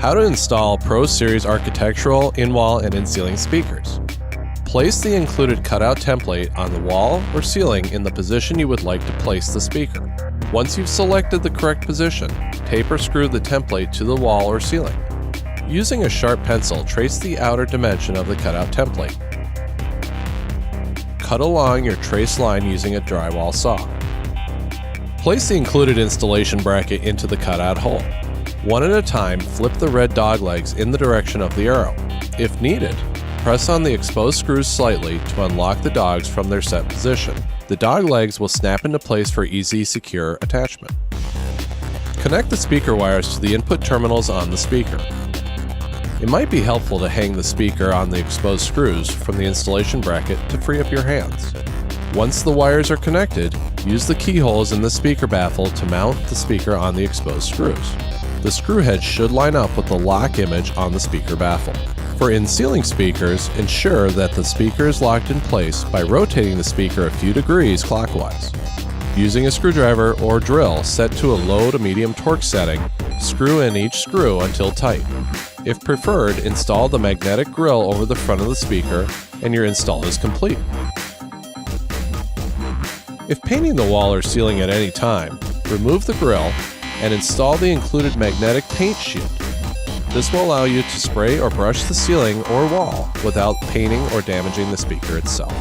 How to install Pro Series architectural, in-wall, and in-ceiling speakers. Place the included cutout template on the wall or ceiling in the position you would like to place the speaker. Once you've selected the correct position, tape or screw the template to the wall or ceiling. Using a sharp pencil, trace the outer dimension of the cutout template. Cut along your trace line using a drywall saw. Place the included installation bracket into the cutout hole. One at a time, flip the red dog legs in the direction of the arrow. If needed, press on the exposed screws slightly to unlock the dogs from their set position. The dog legs will snap into place for easy, secure attachment. Connect the speaker wires to the input terminals on the speaker. It might be helpful to hang the speaker on the exposed screws from the installation bracket to free up your hands. Once the wires are connected, use the keyholes in the speaker baffle to mount the speaker on the exposed screws. The screw head should line up with the lock image on the speaker baffle. For in-ceiling speakers, ensure that the speaker is locked in place by rotating the speaker a few degrees clockwise. Using a screwdriver or drill set to a low to medium torque setting, screw in each screw until tight. If preferred, install the magnetic grill over the front of the speaker and your install is complete. If painting the wall or ceiling at any time, remove the grill and install the included magnetic paint shield. This will allow you to spray or brush the ceiling or wall without painting or damaging the speaker itself.